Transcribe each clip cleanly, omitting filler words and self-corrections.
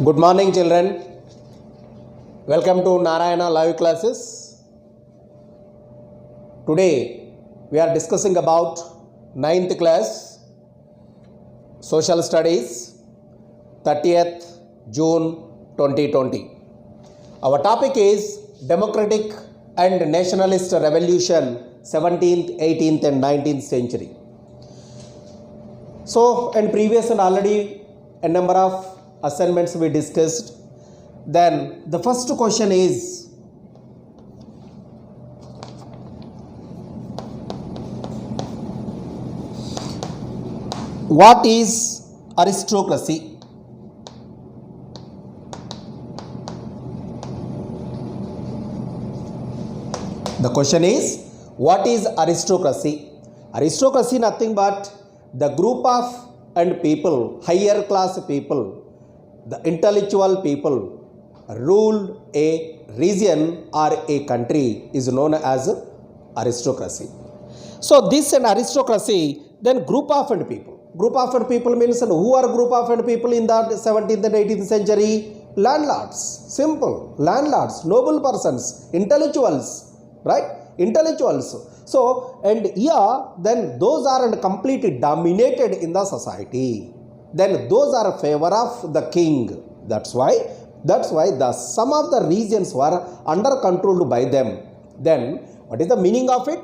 Good morning, children. Welcome to Narayana live classes. Today we are discussing about 9th class social studies, 30th June 2020. Our topic is democratic and nationalist revolution 17th, 18th and 19th century. So, and previous and already a number of assignments we discussed. Then the first question is, what is aristocracy? The question is, what is aristocracy? Aristocracy nothing but the group of and people, higher class people, the intellectual people ruled a region or a country is known as aristocracy. So this and aristocracy, then group of and people. Group of and people means who are group of and people in the 17th and 18th century? Landlords, simple, landlords, noble persons, intellectuals, right? Intellectuals. So, and here, then those are completely dominated in the society. Then those are favor of the king. That's why the some of the regions were under controlled by them. Then what is the meaning of it?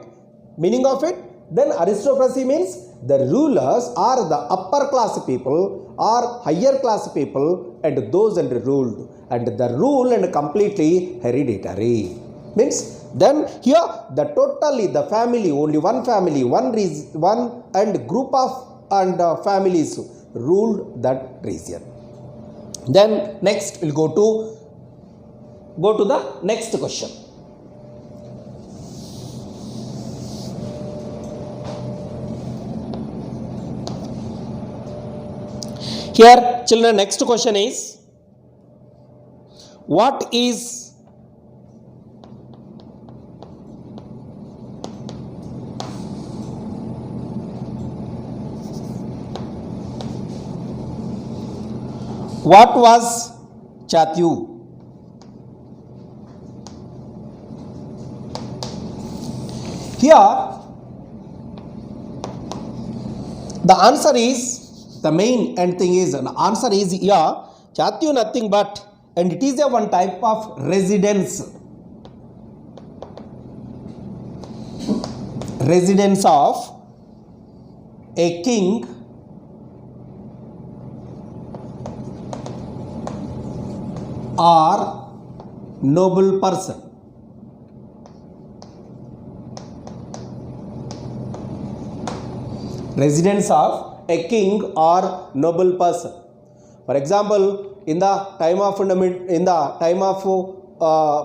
Meaning of it? Then aristocracy means the rulers are the upper class people or higher class people and those and ruled, and the rule and completely hereditary. Means then here the totally the family, only one family, one and group of and families ruled that region. Then next we'll go to the next question. Here children, next question is, what is what was Chatyu? Here the answer is, the main and thing is, the answer is here, Chatyu nothing but, and it is a one type of residence. Residence of a king or noble person. Residence of a king or noble person. For example, in the time of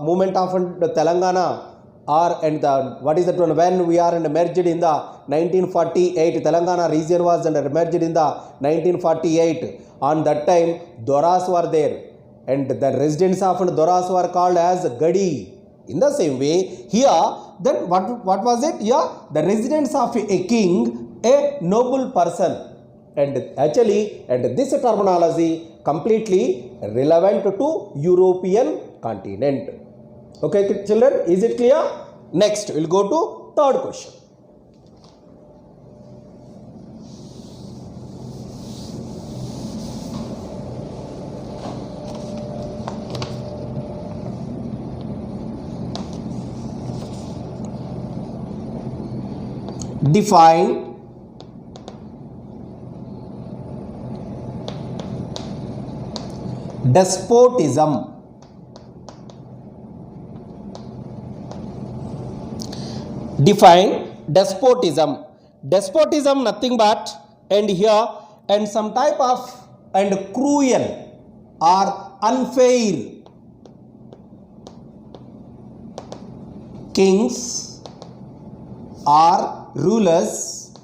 movement of Telangana, or and the what is that one, when we are merged in the 1948, Telangana region was merged in the 1948. On that time, Doras were there, and the residents of Doras were called as Gadi. In the same way, here then what was it? Here the residence of a king, a noble person. And actually, and this terminology completely relevant to European continent. Okay, children, is it clear? Next, we'll go to third question. Define despotism. Define despotism. Despotism nothing but, and here, and some type of and cruel or unfair kings or rulers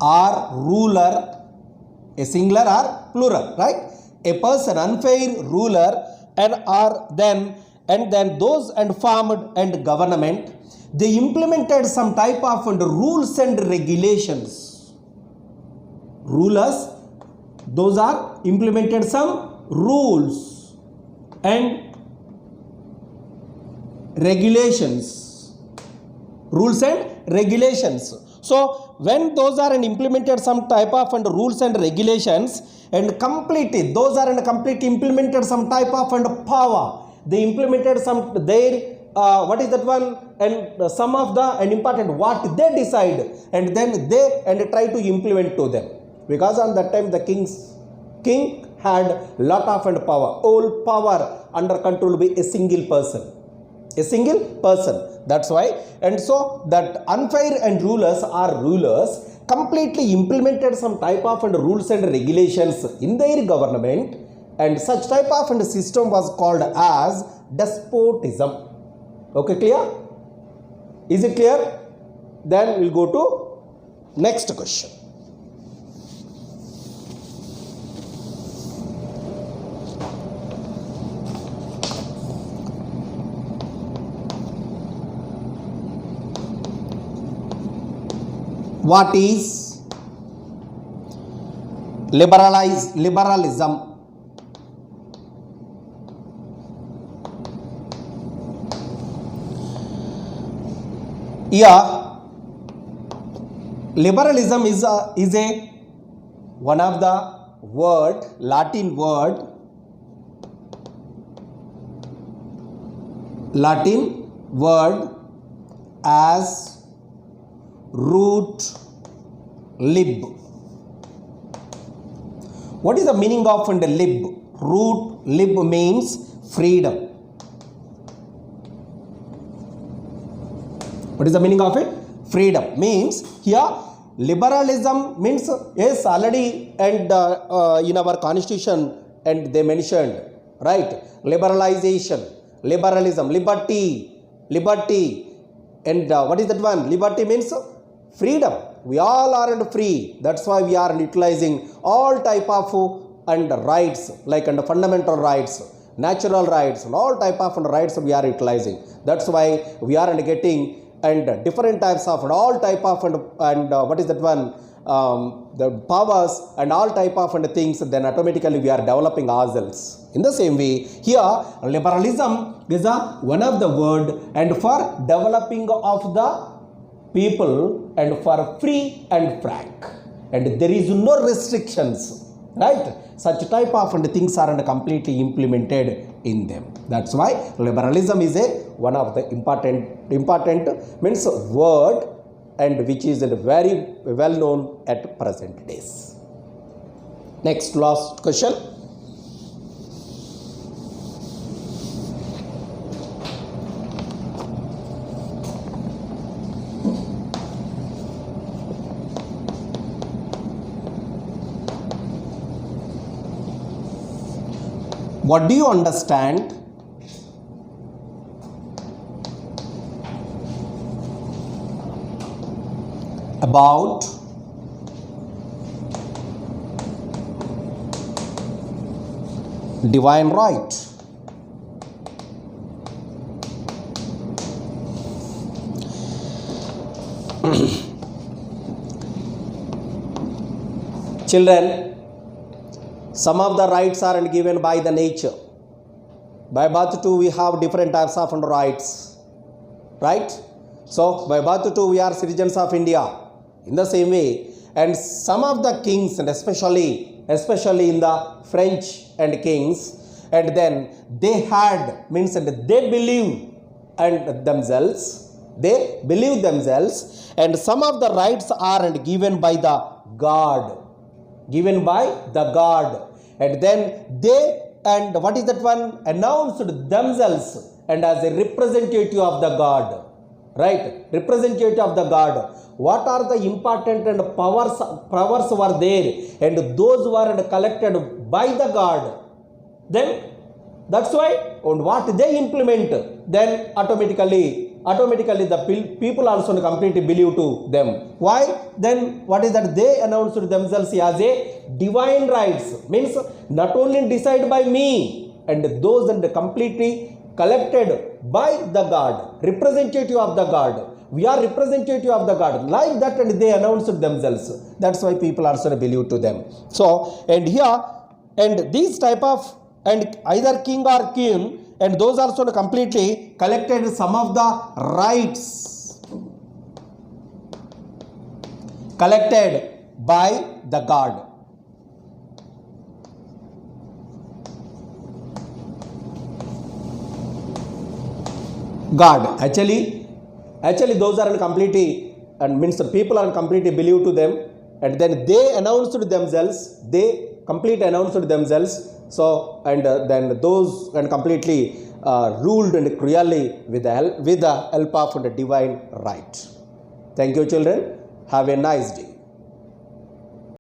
or ruler, a singular or plural, right? A person, unfair ruler, and are then those and formed and government, they implemented some type of rules and regulations. Rulers, those are implemented some rules and regulations. Rules and regulations. So when those are and implemented some type of and rules and regulations and completely those are and completely implemented some type of and power, they implemented some their what is that one and some of the and important what they decide and then they and try to implement to them, because on that time the king had lot of and power, all power under control by a single person. That's why, and so that unfair and rulers are rulers completely implemented some type of and rules and regulations in their government, and such type of and system was called as despotism. Okay, clear? Is it clear? Then we'll go to next question. What is liberalism? Yeah, liberalism is a one of the word, Latin word as root lib. What is the meaning of and lib? Root lib means freedom. What is the meaning of it? Freedom means here liberalism means yes already and in our constitution and they mentioned, right? Liberalization, liberalism, liberty and what is that one? Liberty means freedom. We all are and free. That's why we are utilizing all type of and rights like and fundamental rights, natural rights, and all type of rights we are utilizing. That's why we are and getting and different types of and all type of and what is that one? The powers and all type of and things. Then automatically we are developing ourselves. In the same way, here liberalism is one of the word and for developing of the people and for free and frank, and there is no restrictions, right? Such type of and things are and completely implemented in them. That's why liberalism is a one of the important means word and which is very well known at present days. Next last question. What do you understand about divine right? Children, some of the rights are given by the nature. By birth too we have different types of rights, right? So by birth too we are citizens of India. In the same way, and some of the kings and especially in the French and kings, and then they had means and they believe themselves, and some of the rights are and given by the God, and then they and what is that one? Announced themselves and as a representative of the God, right? Representative of the God. What are the important and powers were there, and those were collected by the God. Then that's why and what they implement, then automatically the people also completely believe to them. Why? Then what is that? They announced themselves as a divine rights, means not only decided by me, and those and completely collected by the God, representative of the God. We are representative of the God. Like that, and they announced themselves. That's why people also believe to them. So, and here, and these type of, and either king or queen, and those also completely collected some of the rights collected by the God. God, actually those are completely, and means the people are completely believe to them, and then they announced themselves, they completely announced themselves. So, and then those and completely ruled and cruelly with the help of the divine right. Thank you, children. Have a nice day.